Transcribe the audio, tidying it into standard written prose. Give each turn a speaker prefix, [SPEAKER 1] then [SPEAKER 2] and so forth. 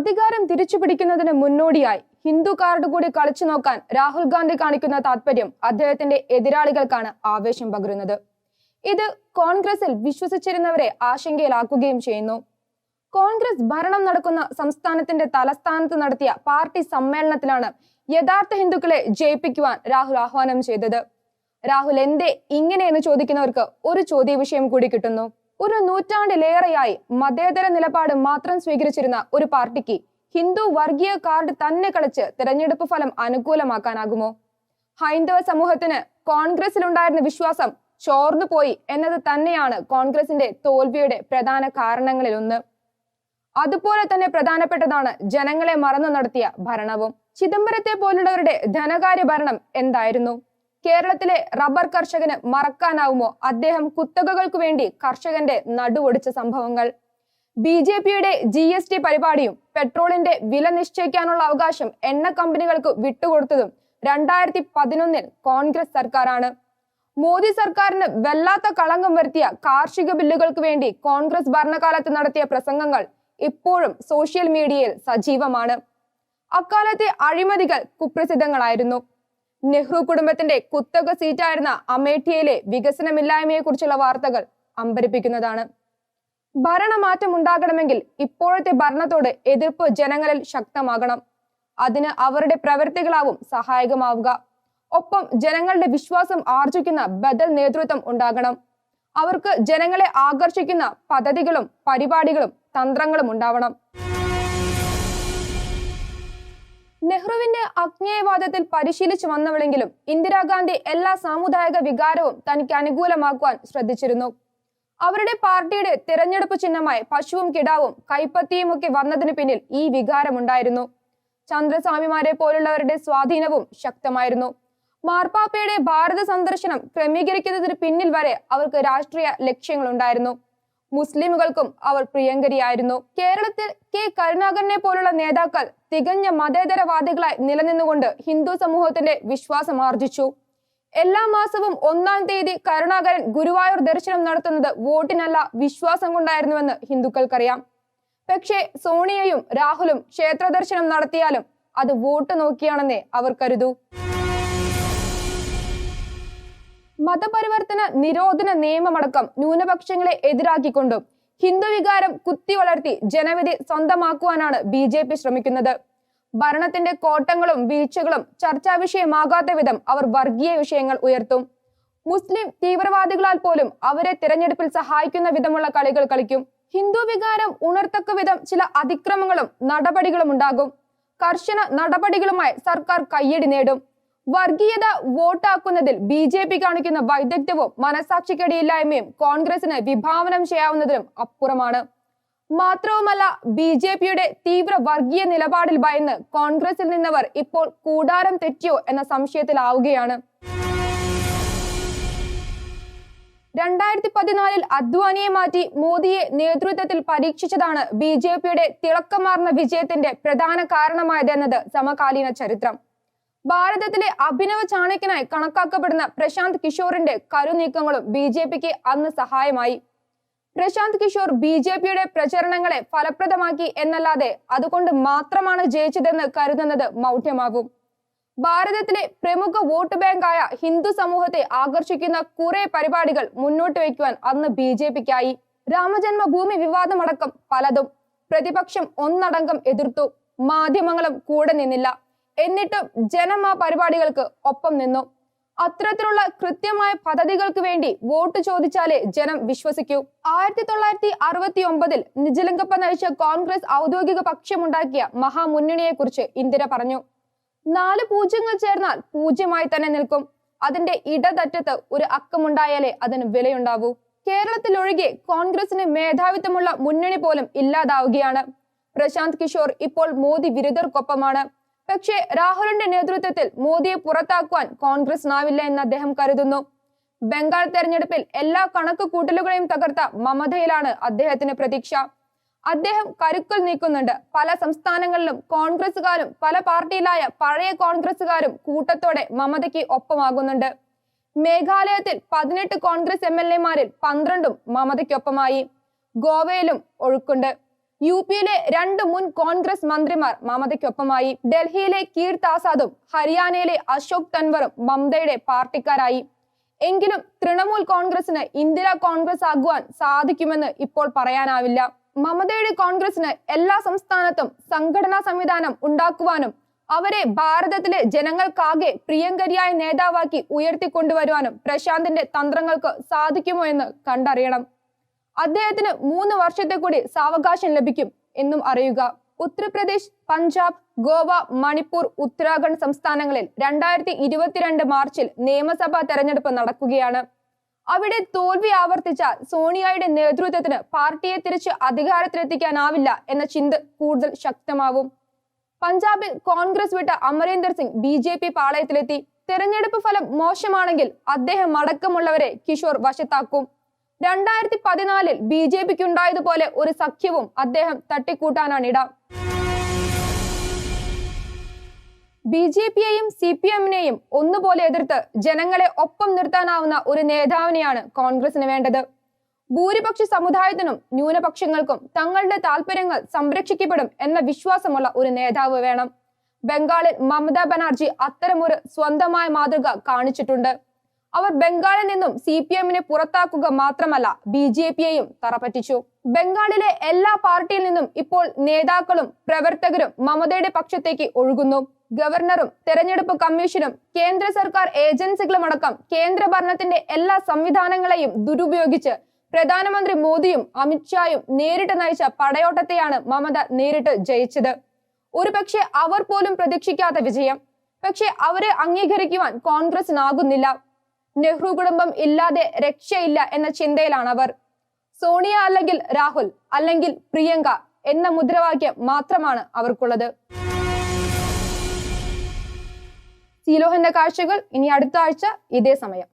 [SPEAKER 1] അധികാരം തിരിച്ചുപിടിക്കുന്നതിന് മുന്നോടിയായി ഹിന്ദു കാർഡ് കൂടി കളിച്ചു നോക്കാൻ രാഹുൽ ഗാന്ധി കാണിക്കുന്ന താത്പര്യം അദ്ദേഹത്തിന്റെ എതിരാളികൾക്കാണ് ആവേശം പകരുന്നത്. ഇത് കോൺഗ്രസിൽ വിശ്വസിച്ചിരുന്നവരെ ആശങ്കയിലാക്കുകയും ചെയ്യുന്നു. കോൺഗ്രസ് ഭരണം നടക്കുന്ന സംസ്ഥാനത്തിന്റെ തലസ്ഥാനത്ത് നടത്തിയ പാർട്ടി സമ്മേളനത്തിലാണ് യഥാർത്ഥ ഹിന്ദുക്കളെ ജയിപ്പിക്കുവാൻ രാഹുൽ ആഹ്വാനം ചെയ്തത്. രാഹുൽ എന്തേ ഇങ്ങനെയെന്ന് ചോദിക്കുന്നവർക്ക് ഒരു ചോദ്യ വിഷയം കൂടി കിട്ടുന്നു. ഒരു നൂറ്റാണ്ടിലേറെയായി മതേതര നിലപാട് മാത്രം സ്വീകരിച്ചിരുന്ന ഒരു പാർട്ടിക്ക് ഹിന്ദു വർഗീയ കാർഡ് തന്നെ കളിച്ച് തെരഞ്ഞെടുപ്പ് ഫലം അനുകൂലമാക്കാനാകുമോ? ഹൈന്ദവ സമൂഹത്തിന് കോൺഗ്രസിലുണ്ടായിരുന്ന വിശ്വാസം ചോർന്നുപോയി എന്നത് തന്നെയാണ് കോൺഗ്രസിന്റെ തോൽവിയുടെ പ്രധാന കാരണങ്ങളിലൊന്ന്. അതുപോലെ തന്നെ പ്രധാനപ്പെട്ടതാണ് ജനങ്ങളെ മറന്നു നടത്തിയ ഭരണവും. ചിദംബരത്തെ പോലുള്ളവരുടെ ധനകാര്യ ഭരണം എന്തായിരുന്നു? കേരളത്തിലെ റബ്ബർ കർഷകന് മറക്കാനാവുമോ അദ്ദേഹം കുത്തകകൾക്ക് വേണ്ടി കർഷകന്റെ നടുവൊടിച്ച സംഭവങ്ങൾ? BJPയുടെ GST പരിപാടിയും പെട്രോളിന്റെ വില നിശ്ചയിക്കാനുള്ള അവകാശം എണ്ണ കമ്പനികൾക്ക് വിട്ടുകൊടുത്തതും 2011 കോൺഗ്രസ് സർക്കാരാണ്. മോദി സർക്കാരിന് വല്ലാത്ത കളങ്കം വരുത്തിയ കാർഷിക ബില്ലുകൾക്ക് വേണ്ടി കോൺഗ്രസ് ഭരണകാലത്ത് നടത്തിയ പ്രസംഗങ്ങൾ ഇപ്പോഴും സോഷ്യൽ മീഡിയയിൽ സജീവമാണ്. അക്കാലത്തെ അഴിമതികൾ കുപ്രസിദ്ധങ്ങളായിരുന്നു. നെഹ്റു കുടുംബത്തിന്റെ കുത്തക സീറ്റായിരുന്ന അമേഠിയയിലെ വികസനമില്ലായ്മയെ കുറിച്ചുള്ള വാർത്തകൾ അമ്പരിപ്പിക്കുന്നതാണ്. ഭരണമാറ്റം ഉണ്ടാകണമെങ്കിൽ ഇപ്പോഴത്തെ ഭരണത്തോട് എതിർപ്പ് ജനങ്ങളിൽ ശക്തമാകണം. അതിന് അവരുടെ പ്രവൃത്തികളാവും സഹായകമാവുക. ഒപ്പം ജനങ്ങളുടെ വിശ്വാസം ആർജിക്കുന്ന ബദൽ നേതൃത്വം ഉണ്ടാകണം. അവർക്ക് ജനങ്ങളെ ആകർഷിക്കുന്ന പദ്ധതികളും പരിപാടികളും തന്ത്രങ്ങളും ഉണ്ടാവണം. നെഹ്റുവിന്റെ അജ്ഞേയവാദത്തിൽ പരിശീലിച്ചു വന്നവളെങ്കിലും ഇന്ദിരാഗാന്ധി എല്ലാ സാമുദായിക വികാരവും തനിക്ക് അനുകൂലമാക്കുവാൻ ശ്രദ്ധിച്ചിരുന്നു. അവരുടെ പാർട്ടിയുടെ തിരഞ്ഞെടുപ്പ് ചിഹ്നമായി പശുവും കിടാവും കൈപ്പത്തിയും ഒക്കെ വന്നതിന് പിന്നിൽ ഈ വികാരമുണ്ടായിരുന്നു. ചന്ദ്രസ്വാമിമാരെ പോലുള്ളവരുടെ സ്വാധീനവും ശക്തമായിരുന്നു. മാർപ്പാപ്പയുടെ ഭാരത സന്ദർശനം ക്രമീകരിക്കുന്നതിന് പിന്നിൽ വരെ അവർക്ക് രാഷ്ട്രീയ ലക്ഷ്യങ്ങളുണ്ടായിരുന്നു. മുസ്ലിമുകൾക്കും അവർ പ്രിയങ്കരിയായിരുന്നു. കേരളത്തിൽ കെ കരുണാകരനെ പോലുള്ള നേതാക്കൾ തികഞ്ഞ മതേതരവാദികളായി നിലനിന്നുകൊണ്ട് ഹിന്ദു സമൂഹത്തിന്റെ വിശ്വാസം ആർജിച്ചു. എല്ലാ മാസവും 1-ാം തീയതി കരുണാകരൻ ഗുരുവായൂർ ദർശനം നടത്തുന്നത് വോട്ടിനല്ല വിശ്വാസം കൊണ്ടായിരുന്നുവെന്ന് ഹിന്ദുക്കൾക്കറിയാം. പക്ഷേ സോണിയയും രാഹുലും ക്ഷേത്ര ദർശനം നടത്തിയാലും അത് വോട്ട് നോക്കിയാണെന്നേ അവർ കരുതൂ. മതപരിവർത്തന നിരോധന നിയമമടക്കം ന്യൂനപക്ഷങ്ങളെ എതിരാക്കിക്കൊണ്ടും ഹിന്ദു വികാരം കുത്തി വളർത്തി ജനവിധി സ്വന്തമാക്കുവാനാണ് BJP ശ്രമിക്കുന്നത്. ഭരണത്തിന്റെ കോട്ടങ്ങളും വീഴ്ചകളും ചർച്ചാ വിഷയമാകാത്ത വിധം അവർ വർഗീയ വിഷയങ്ങൾ ഉയർത്തും. മുസ്ലിം തീവ്രവാദികളാൽ പോലും അവരെ തിരഞ്ഞെടുപ്പിൽ സഹായിക്കുന്ന വിധമുള്ള കളികൾ കളിക്കും. ഹിന്ദു വികാരം ഉണർത്തക്ക വിധം ചില അതിക്രമങ്ങളും നടപടികളും ഉണ്ടാകും. കർശന നടപടികളുമായി സർക്കാർ കയ്യടി നേടും. വർഗീയത വോട്ടാക്കുന്നതിൽ BJP കാണിക്കുന്ന വൈദഗ്ധ്യവും മനസാക്ഷിക്കടിയില്ലായ്മയും കോൺഗ്രസിന് വിഭാവനം ചെയ്യാവുന്നതിനും അപ്പുറമാണ്. മാത്രവുമല്ല BJPയുടെ തീവ്ര വർഗീയ നിലപാടിൽ ഭയന്ന് കോൺഗ്രസിൽ നിന്നവർ ഇപ്പോൾ കൂടാരം തെറ്റിയോ എന്ന സംശയത്തിലാവുകയാണ്. 2014 അദ്വാനിയെ മാറ്റി മോദിയെ നേതൃത്വത്തിൽ പരീക്ഷിച്ചതാണ് BJPയുടെ തിളക്കമാർന്ന വിജയത്തിന്റെ പ്രധാന കാരണമായതെന്നത് സമകാലീന ചരിത്രം. ഭാരതത്തിലെ അഭിനവ ചാണക്യനായി കണക്കാക്കപ്പെടുന്ന പ്രശാന്ത് കിഷോറിന്റെ കരുനീക്കങ്ങളും BJPക്ക് അന്ന് സഹായമായി. പ്രശാന്ത് കിഷോർ BJPയുടെ പ്രചരണങ്ങളെ ഫലപ്രദമാക്കി എന്നല്ലാതെ അതുകൊണ്ട് മാത്രമാണ് ജയിച്ചതെന്ന് കരുതുന്നത് മൗഢ്യമാവും. ഭാരതത്തിലെ പ്രമുഖ വോട്ട് ബാങ്കായ ഹിന്ദു സമൂഹത്തെ ആകർഷിക്കുന്ന കുറെ പരിപാടികൾ മുന്നോട്ട് വയ്ക്കുവാൻ അന്ന് BJPക്കായി. രാമജന്മഭൂമി വിവാദമടക്കം പലതും പ്രതിപക്ഷം ഒന്നടങ്കം എതിർത്തു. മാധ്യമങ്ങളും കൂടെ നിന്നില്ല. എന്നിട്ടും ജനം ആ പരിപാടികൾക്ക് ഒപ്പം നിന്നു. അത്തരത്തിലുള്ള കൃത്യമായ പദ്ധതികൾക്ക് വേണ്ടി വോട്ട് ചോദിച്ചാലേ ജനം വിശ്വസിക്കൂ. 1969 നിജലിംഗപ്പ നയിച്ച കോൺഗ്രസ് ഔദ്യോഗിക പക്ഷമുണ്ടാക്കിയ മഹാമുന്നണിയെ കുറിച്ച് ഇന്ദിര പറഞ്ഞു. 4 പൂജ്യങ്ങൾ ചേർന്നാൽ പൂജ്യമായി തന്നെ നിൽക്കും. അതിന്റെ ഇടതറ്റത്ത് ഒരു അക്കമുണ്ടായാലേ അതിന് വിലയുണ്ടാവൂ. കേരളത്തിലൊഴികെ കോൺഗ്രസിന് മേധാവിത്വമുള്ള മുന്നണി പോലും ഇല്ലാതാവുകയാണ്. പ്രശാന്ത് കിഷോർ ഇപ്പോൾ മോദി വിരുദ്ധർക്കൊപ്പമാണ്. പക്ഷേ രാഹുലിന്റെ നേതൃത്വത്തിൽ മോദിയെ പുറത്താക്കുവാൻ കോൺഗ്രസിനാവില്ല എന്ന് അദ്ദേഹം കരുതുന്നു. ബംഗാൾ തെരഞ്ഞെടുപ്പിൽ എല്ലാ കണക്ക് കൂട്ടലുകളെയും തകർത്ത മമതയിലാണ് അദ്ദേഹത്തിന് പ്രതീക്ഷ. അദ്ദേഹം കരുക്കൾ നീക്കുന്നുണ്ട്. പല സംസ്ഥാനങ്ങളിലും കോൺഗ്രസുകാരും പല പാർട്ടിയിലായ പഴയ കോൺഗ്രസുകാരും കൂട്ടത്തോടെ മമതയ്ക്ക് ഒപ്പമാകുന്നുണ്ട്. മേഘാലയത്തിൽ 18 കോൺഗ്രസ് MLA മാരിൽ 12ഉം മമതയ്ക്കൊപ്പമായി. ഗോവയിലും ഒഴുക്കുണ്ട്. UP-യിലെ 2 മുൻ കോൺഗ്രസ് മന്ത്രിമാർ മമതയ്ക്കൊപ്പമായി. ഡൽഹിയിലെ കീർത്ത് ആസാദും ഹരിയാനയിലെ അശോക് തൻവറും മമതയുടെ പാർട്ടിക്കാരായി. എങ്കിലും തൃണമൂൽ കോൺഗ്രസിന് ഇന്ദിരാ കോൺഗ്രസ് ആകുവാൻ സാധിക്കുമെന്ന് ഇപ്പോൾ പറയാനാവില്ല. മമതയുടെ കോൺഗ്രസിന് എല്ലാ സംസ്ഥാനത്തും സംഘടനാ സംവിധാനം ഉണ്ടാക്കുവാനും അവരെ ഭാരതത്തിലെ ജനങ്ങൾക്കാകെ പ്രിയങ്കരിയായ നേതാവാക്കി ഉയർത്തിക്കൊണ്ടുവരുവാനും പ്രശാന്തിന്റെ തന്ത്രങ്ങൾക്ക് സാധിക്കുമോ എന്ന് കണ്ടറിയണം. അദ്ദേഹത്തിന് 3 വർഷത്തെ കൂടി സാവകാശം ലഭിക്കും എന്നും അറിയുക. ഉത്തർപ്രദേശ്, പഞ്ചാബ്, ഗോവ, മണിപ്പൂർ, ഉത്തരാഖണ്ഡ് സംസ്ഥാനങ്ങളിൽ 2022 മാർച്ചിൽ നിയമസഭാ തെരഞ്ഞെടുപ്പ് നടക്കുകയാണ്. അവിടെ തോൽവി ആവർത്തിച്ചാൽ സോണിയയുടെ നേതൃത്വത്തിന് പാർട്ടിയെ തിരിച്ച് അധികാരത്തിലെത്തിക്കാനാവില്ല എന്ന ചിന്ത കൂടുതൽ ശക്തമാവും. പഞ്ചാബിൽ കോൺഗ്രസ് വിട്ട അമരീന്ദർ സിംഗ് BJP പാളയത്തിലെത്തി. തെരഞ്ഞെടുപ്പ് ഫലം മോശമാണെങ്കിൽ അദ്ദേഹം അടക്കമുള്ളവരെ കിഷോർ വശത്താക്കും. 2014 BJPക്കുണ്ടായതുപോലെ ഒരു സഖ്യവും അദ്ദേഹം തട്ടിക്കൂട്ടാനാണിട. BJPയെയും CPM-നെയും ഒന്നുപോലെ എതിർത്ത് ജനങ്ങളെ ഒപ്പം നിർത്താനാവുന്ന ഒരു നേതാവിനെയാണ് കോൺഗ്രസിന് വേണ്ടത്. ഭൂരിപക്ഷ സമുദായത്തിനും ന്യൂനപക്ഷങ്ങൾക്കും തങ്ങളുടെ താല്പര്യങ്ങൾ സംരക്ഷിക്കപ്പെടും എന്ന വിശ്വാസമുള്ള ഒരു നേതാവ് വേണം. ബംഗാളിൽ മമതാ ബാനർജി അത്തരമൊരു സ്വന്തമായ മാതൃക കാണിച്ചിട്ടുണ്ട്. അവർ ബംഗാളിൽ നിന്നും CPM-നെ പുറത്താക്കുക മാത്രമല്ല BJPയെയും തറപറ്റിച്ചു. ബംഗാളിലെ എല്ലാ പാർട്ടിയിൽ നിന്നും ഇപ്പോൾ നേതാക്കളും പ്രവർത്തകരും മമതയുടെ പക്ഷത്തേക്ക് ഒഴുകുന്നു. ഗവർണറും തെരഞ്ഞെടുപ്പ് കമ്മീഷനും കേന്ദ്ര സർക്കാർ ഏജൻസികളുമടക്കം കേന്ദ്ര ഭരണത്തിന്റെ എല്ലാ സംവിധാനങ്ങളെയും ദുരുപയോഗിച്ച് പ്രധാനമന്ത്രി മോദിയും അമിത്ഷായും നേരിട്ട് നയിച്ച പടയോട്ടത്തെയാണ് മമത നേരിട്ട് ജയിച്ചത്. ഒരുപക്ഷെ അവർ പോലും പ്രതീക്ഷിക്കാത്ത വിജയം. പക്ഷെ അവരെ അംഗീകരിക്കുവാൻ കോൺഗ്രസിനാകുന്നില്ല. നെഹ്റു കുടുംബം ഇല്ലാതെ രക്ഷയില്ല എന്ന ചിന്തയിലാണവർ. സോണിയ അല്ലെങ്കിൽ രാഹുൽ അല്ലെങ്കിൽ പ്രിയങ്ക എന്ന മുദ്രാവാക്യം മാത്രമാണ് അവർക്കുള്ളത്. സീലോഹന്റെ കാഴ്ചകൾ ഇനി അടുത്ത ആഴ്ച ഇതേ സമയം.